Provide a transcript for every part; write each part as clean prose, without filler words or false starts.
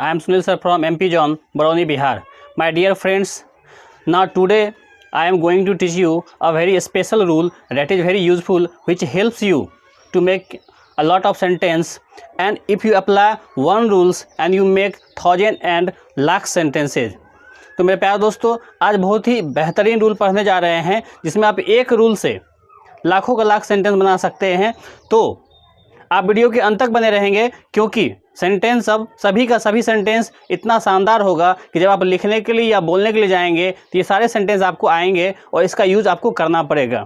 I am Sunil sir from MP John, Barauni, Bihar. My dear friends, now today I am going to teach you a very special rule that is very useful, which helps you to make a lot of sentence. And if you apply one rules and you make thousand and lakh sentences. तो मेरे प्यारे दोस्तों, आज बहुत ही बेहतरीन rule पढ़ने जा रहे हैं जिसमें आप एक रूल से लाखों का लाख सेंटेंस बना सकते हैं। तो आप वीडियो के अंत तक बने रहेंगे, क्योंकि सेंटेंस अब सभी का सभी सेंटेंस इतना शानदार होगा कि जब आप लिखने के लिए या बोलने के लिए जाएंगे तो ये सारे सेंटेंस आपको आएंगे और इसका यूज़ आपको करना पड़ेगा।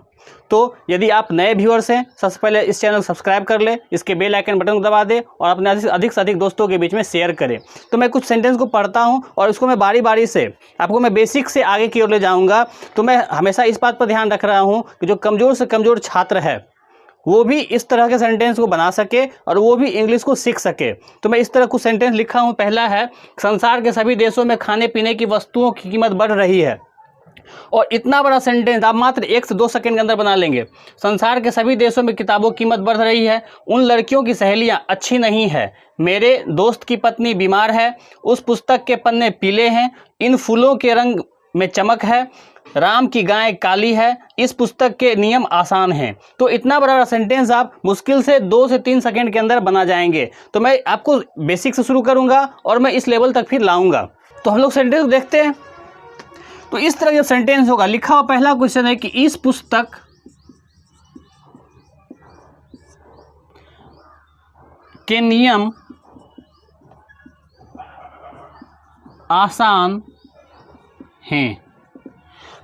तो यदि आप नए व्यूअर्स हैं, सबसे पहले इस चैनल को सब्सक्राइब कर ले, इसके बेल आइकन बटन को दबा दे और अपने अधिक से अधिक दोस्तों के बीच में शेयर करें। तो मैं कुछ सेंटेंस को पढ़ता हूं और इसको मैं बारी बारी से आपको मैं बेसिक से आगे की ओर ले जाऊंगा। तो मैं हमेशा इस बात पर ध्यान रख रहा हूं कि जो कमज़ोर से कमज़ोर छात्र है वो भी इस तरह के सेंटेंस को बना सके और वो भी इंग्लिश को सीख सके। तो मैं इस तरह कुछ सेंटेंस लिखा हूँ। पहला है, संसार के सभी देशों में खाने पीने की वस्तुओं की कीमत बढ़ रही है। और इतना बड़ा सेंटेंस आप मात्र 1 से 2 सेकंड के अंदर बना लेंगे। संसार के सभी देशों में किताबों की कीमत बढ़ रही है, उन लड़कियों की सहेलियां अच्छी नहीं है, मेरे दोस्त की पत्नी बीमार है, उस पुस्तक के पन्ने पीले हैं, इन फूलों के रंग में चमक है, राम की गाय काली है, इस पुस्तक के नियम आसान हैं। तो इतना बड़ा सेंटेंस आप मुश्किल से 2 से 3 सेकंड के अंदर बना जाएंगे। तो मैं आपको बेसिक से शुरू करूंगा और मैं इस लेवल तक फिर लाऊंगा। तो हम लोग सेंटेंस देखते हैं। तो इस तरह का सेंटेंस होगा। लिखा हुआ पहला क्वेश्चन है कि इस पुस्तक के नियम आसान हैं।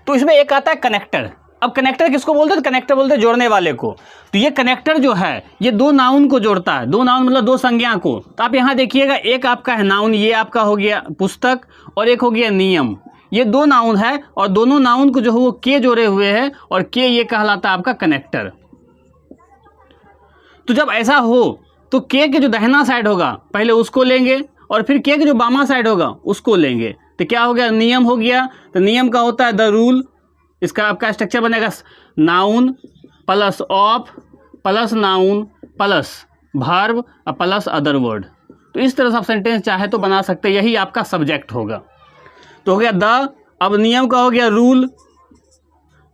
तो इसमें एक आता है कनेक्टर। अब कनेक्टर किसको बोलते हैं? कनेक्टर बोलते हैं जोड़ने वाले को। तो ये कनेक्टर जो है ये 2 नाउन को जोड़ता है। 2 नाउन मतलब 2 संज्ञा को। तो आप यहाँ देखिएगा, एक आपका है नाउन, ये आपका हो गया पुस्तक, और एक हो गया नियम। ये 2 नाउन है और दोनों नाउन को जो है वो के जोड़े हुए हैं और के ये कहलाता है आपका कनेक्टर। तो जब ऐसा हो तो के जो दाहिना साइड होगा पहले उसको लेंगे और फिर के जो बामा साइड होगा उसको लेंगे। तो क्या हो गया? नियम हो गया। तो नियम का होता है द रूल। इसका आपका स्ट्रक्चर बनेगा noun plus of plus noun plus verb plus other word. तो इस तरह से आप सेंटेंस चाहे तो बना सकते हैं, यही आपका सब्जेक्ट होगा। तो हो गया द। अब नियम का हो गया रूल,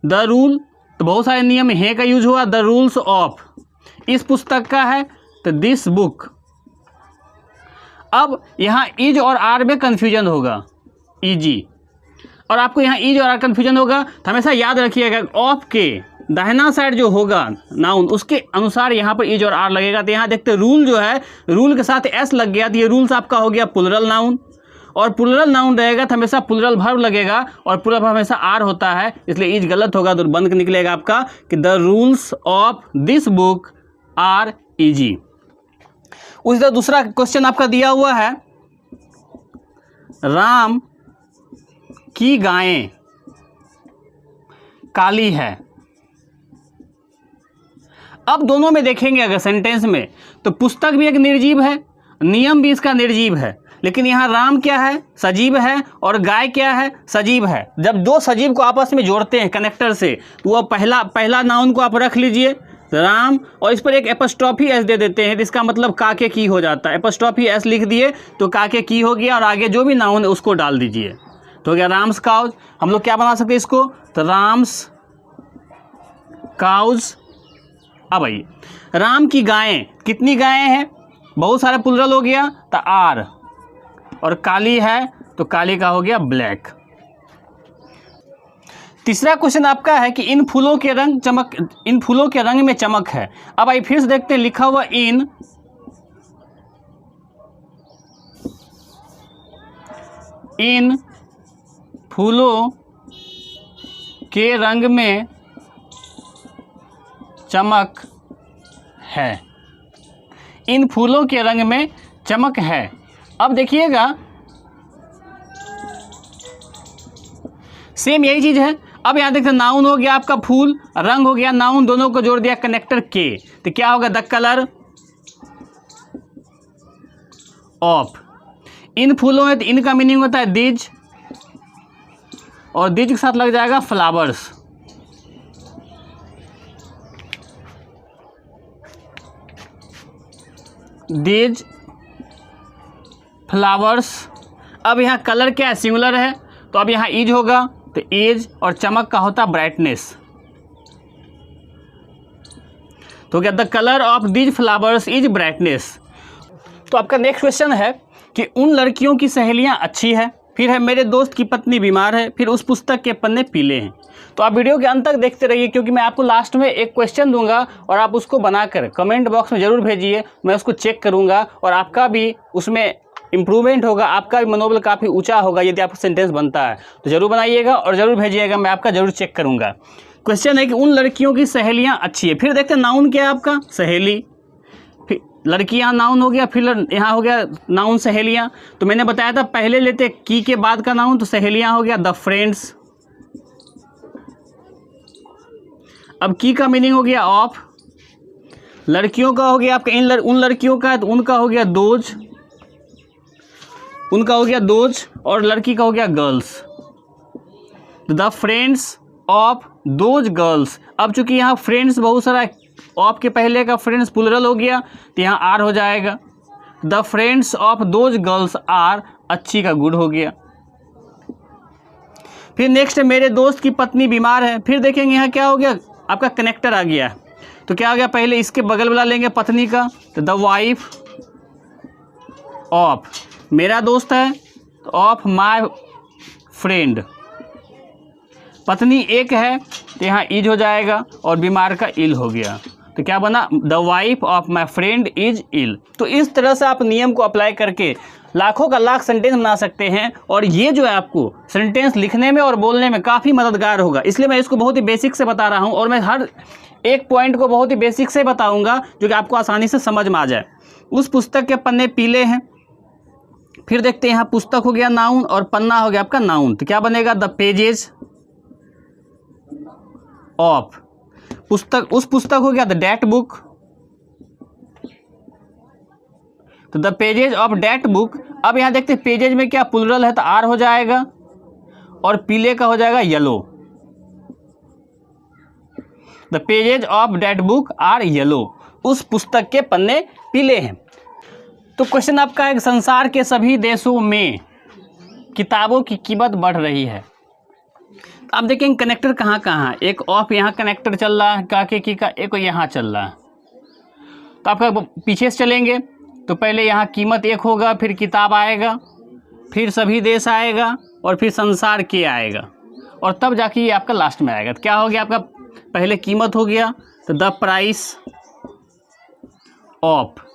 द रूल। तो बहुत सारे नियम है का यूज हुआ। द रूल्स ऑफ, इस पुस्तक का है तो दिस बुक। अब यहाँ इज और आर में कन्फ्यूजन होगा, इजी, और आपको यहाँ इज और आर कन्फ्यूजन होगा। तो हमेशा याद रखिएगा ऑफ के दाहिना साइड जो होगा नाउन उसके अनुसार यहाँ पर इज और आर लगेगा। तो यहाँ देखते रूल जो है, रूल के साथ एस लग गया तो ये रूल्स आपका हो गया प्लुरल नाउन, और प्लुरल नाउन रहेगा तो हमेशा प्लुरल वर्ब लगेगा और प्लुरल वर्ब हमेशा आर होता है, इसलिए इज गलत होगा तो बंद निकलेगा आपका कि the rules of this book are easy. उसी तरह दूसरा क्वेश्चन आपका दिया हुआ है, राम की गायें काली है। अब दोनों में देखेंगे अगर सेंटेंस में तो पुस्तक भी एक निर्जीव है, नियम भी इसका निर्जीव है, लेकिन यहाँ राम क्या है? सजीव है, और गाय क्या है? सजीव है। जब 2 सजीव को आपस में जोड़ते हैं कनेक्टर से तो वह पहला नाउन को आप रख लीजिए राम, और इस पर एक एपोस्ट्रोफी एस दे देते हैं, इसका मतलब काके की हो जाता है। एपोस्ट्रोफी एस लिख दिए तो काके की हो गया, और आगे जो भी नाउन है उसको डाल दीजिए तो हो गया राम्स काउज। हम लोग क्या बना सकते हैं इसको? तो राम्स काउज। अब आइए, राम की गायें, कितनी गायें हैं? बहुत सारा प्लुरल हो गया तो आर, और काली है तो काली का हो गया ब्लैक। तीसरा क्वेश्चन आपका है कि इन फूलों के रंग में चमक है। अब आइए फिर से देखते हैं। लिखा हुआ इन फूलों के रंग में चमक है। इन फूलों के रंग में चमक है। अब देखिएगा सेम यही चीज़ है। अब यहाँ देखते हैं नाउन हो गया आपका फूल, रंग हो गया नाउन, दोनों को जोड़ दिया कनेक्टर के, तो क्या होगा? The colour of. इन फूलों में तो इन का मीनिंग होता है दीज, और दीज के साथ लग जाएगा फ्लावर्स। These flowers. अब यहाँ कलर क्या है, सिंगुलर है, तो अब यहाँ इज होगा, तो एज, और चमक का होता ब्राइटनेस। तो क्या, the colour of these flowers is brightness. तो आपका नेक्स्ट क्वेश्चन है कि उन लड़कियों की सहेलियाँ अच्छी है, फिर है मेरे दोस्त की पत्नी बीमार है, फिर उस पुस्तक के पन्ने पीले हैं। तो आप वीडियो के अंत तक देखते रहिए, क्योंकि मैं आपको लास्ट में एक क्वेश्चन दूंगा और आप उसको बनाकर कमेंट बॉक्स में ज़रूर भेजिए। मैं उसको चेक करूंगा और आपका भी उसमें इम्प्रूवमेंट होगा, आपका भी मनोबल काफ़ी ऊंचा होगा। यदि आपका सेंटेंस बनता है तो ज़रूर बनाइएगा और ज़रूर भेजिएगा, मैं आपका ज़रूर चेक करूँगा। क्वेश्चन है कि उन लड़कियों की सहेलियाँ अच्छी है। फिर देखते हैं नाउन क्या है आपका, सहेली। फिर लड़कियाँ नाउन हो गया, फिर यहाँ हो गया नाउन सहेलियाँ। तो मैंने बताया था पहले लेते की के बाद का नाउन, तो सहेलियाँ हो गया द फ्रेंड्स। अब की का मीनिंग हो गया ऑफ। लड़कियों का हो गया आपका उन लड़कियों का है, तो उनका हो गया दोज, उनका हो गया दोज, और लड़की का हो गया girls. The friends of those girls. अब चूंकि यहाँ फ्रेंड्स बहुत सारा, ऑफ के पहले का फ्रेंड्स प्लुरल हो गया, तो यहाँ आर हो जाएगा। The friends of those girls are, अच्छी का गुड हो गया। फिर नेक्स्ट, मेरे दोस्त की पत्नी बीमार है। फिर देखेंगे यहाँ क्या हो गया, आपका कनेक्टर आ गया। तो क्या हो गया, पहले इसके बगल वाला लेंगे पत्नी का, तो द वाइफ ऑफ, मेरा दोस्त है तो ऑफ माय फ्रेंड। पत्नी एक है तो यहाँ इज हो जाएगा, और बीमार का इल हो गया, तो क्या बना, the wife of my friend is ill. तो इस तरह से आप नियम को अप्लाई करके लाखों का लाख सेंटेंस बना सकते हैं, और ये जो है आपको सेंटेंस लिखने में और बोलने में काफ़ी मददगार होगा। इसलिए मैं इसको बहुत ही बेसिक से बता रहा हूँ, और मैं हर एक पॉइंट को बहुत ही बेसिक से बताऊँगा जो कि आपको आसानी से समझ में आ जाए। उस पुस्तक के पन्ने पीले हैं। फिर देखते हैं यहाँ पुस्तक हो गया नाउन और पन्ना हो गया आपका नाउन, तो क्या बनेगा, द पेजेस ऑफ पुस्तक। उस पुस्तक हो गया द डेट बुक, तो the pages of that book. अब यहाँ देखते हैं पेजेज में क्या प्लुरल है, तो आर हो जाएगा, और पीले का हो जाएगा yellow. The pages of that book are yellow, उस पुस्तक के पन्ने पीले हैं। तो क्वेश्चन आपका है, संसार के सभी देशों में किताबों की कीमत बढ़ रही है। आप देखेंगे कनेक्टर कहाँ कहाँ, एक ऑफ यहाँ कनेक्टर चल रहा है काके की का, एक यहाँ चल रहा है। तो आपका पीछे से चलेंगे तो पहले यहाँ कीमत एक होगा, फिर किताब आएगा, फिर सभी देश आएगा, और फिर संसार के आएगा, और तब जाके ये आपका लास्ट में आएगा। तो क्या हो गया आपका, पहले कीमत हो गया, तो द प्राइस ऑफ।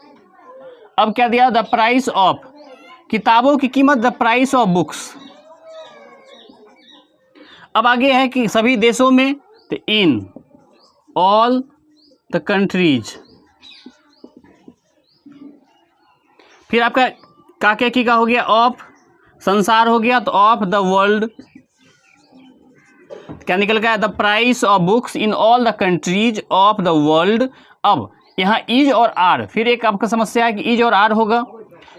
अब क्या दिया, द प्राइस ऑफ किताबों की कीमत, द प्राइस ऑफ बुक्स। अब आगे है कि सभी देशों में, तो इन ऑल द कंट्रीज। फिर आपका काके की का हो गया ऑफ, संसार हो गया तो ऑफ द वर्ल्ड। क्या निकल गया, the price of books in all the countries of the world. अब यहाँ इज और आर, फिर एक आपका समस्या है कि इज और आर होगा।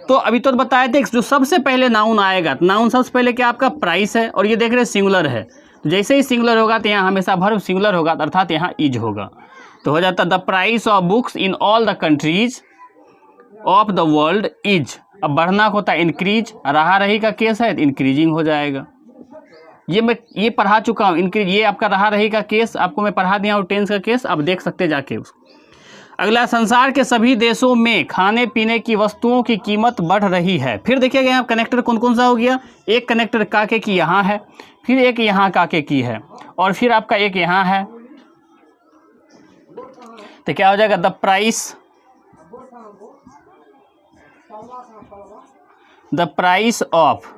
तो अभी तो बताए थे जो सबसे पहले नाउन आएगा, नाउन सबसे पहले क्या आपका प्राइस है, और ये देख रहे सिंगुलर है, तो जैसे ही सिंगुलर होगा तो यहाँ हमेशा वर्ब सिंगुलर होगा, अर्थात यहाँ इज होगा। तो हो जाता the price of books in all the countries of the world is. अब बढ़ना होता है इंक्रीज, रहा रही का केस है तो इंक्रीजिंग हो जाएगा। ये पढ़ा चुका हूँ, इंक्रीज, ये आपका रहा रही का केस आपको मैं पढ़ा दिया हूँ, टेंस का केस आप देख सकते जाके उसको। अगला, संसार के सभी देशों में खाने पीने की वस्तुओं की कीमत बढ़ रही है। फिर देखिएगा यहाँ कनेक्टर कौन कौन सा हो गया, एक कनेक्टर काके की यहाँ है, फिर एक यहाँ काके की है, और फिर आपका एक यहाँ है। तो क्या हो जाएगा, द प्राइस ऑफ,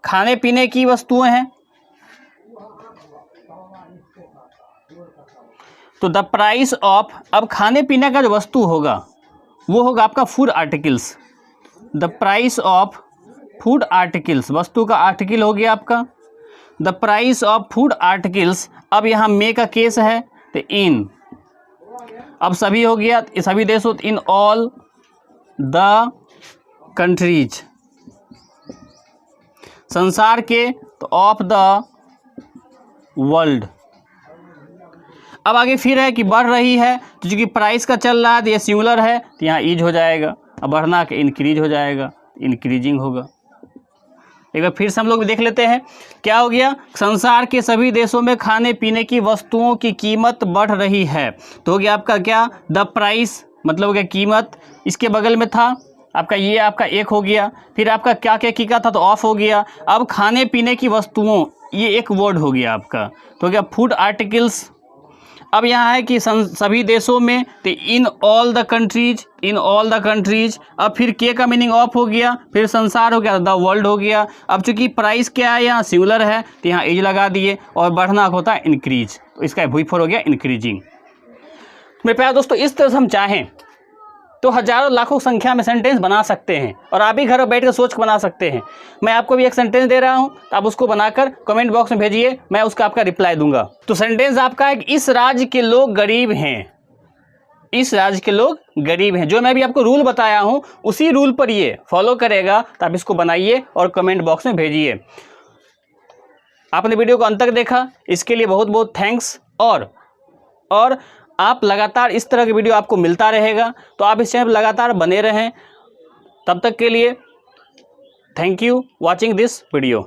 खाने पीने की वस्तुएं हैं, तो द प्राइस ऑफ। अब खाने पीने का जो वस्तु होगा वो होगा आपका food articles. The price of food articles, वस्तु का आर्टिकल हो गया आपका the price of food articles. अब यहाँ मे का केस है तो इन, अब सभी हो गया, सभी देशों, इन ऑल द कंट्रीज। संसार के तो ऑफ द वर्ल्ड। अब आगे फिर है कि बढ़ रही है, तो चूंकि प्राइस का चल रहा है तो ये सिंगुलर है तो यहाँ इज हो जाएगा, अब बढ़ना के इंक्रीज हो जाएगा, इंक्रीजिंग होगा। एक बार फिर से हम लोग देख लेते हैं क्या हो गया। संसार के सभी देशों में खाने पीने की वस्तुओं की कीमत बढ़ रही है। तो हो गया आपका क्या, द प्राइस, मतलब हो गया कीमत। इसके बगल में था आपका ये आपका एक हो गया, फिर आपका क्या क्या की का था तो ऑफ हो गया। अब खाने पीने की वस्तुओं, ये एक वर्ड हो गया आपका, तो हो गया फूड आर्टिकल्स। अब यहाँ है कि सभी देशों में, तो in all the countries, in all the countries. अब फिर के का मीनिंग ऑफ हो गया, फिर संसार हो गया, द वर्ल्ड हो गया। अब चूंकि प्राइस क्या है, यहाँ सिंगुलर है तो यहाँ एज लगा दिए, और बढ़ना होता है इंक्रीज, तो इसका V4 हो गया इंक्रीजिंग। मेरे प्यारे दोस्तों, इस तरह से हम चाहें तो हजारों लाखों संख्या में सेंटेंस बना सकते हैं, और आप भी घर में बैठ कर सोच कर बना सकते हैं। मैं आपको भी एक सेंटेंस दे रहा हूं, तो आप उसको बनाकर कमेंट बॉक्स में भेजिए, मैं उसका आपका रिप्लाई दूंगा। तो सेंटेंस आपका है कि इस राज्य के लोग गरीब हैं, इस राज्य के लोग गरीब हैं। जो मैं भी आपको रूल बताया हूं उसी रूल पर ये फॉलो करेगा, तो आप इसको बनाइए और कमेंट बॉक्स में भेजिए। आपने वीडियो को अंत तक देखा, इसके लिए बहुत बहुत थैंक्स। और आप लगातार इस तरह के वीडियो आपको मिलता रहेगा, तो आप इस चैनल पर लगातार बने रहें। तब तक के लिए thank you watching this video.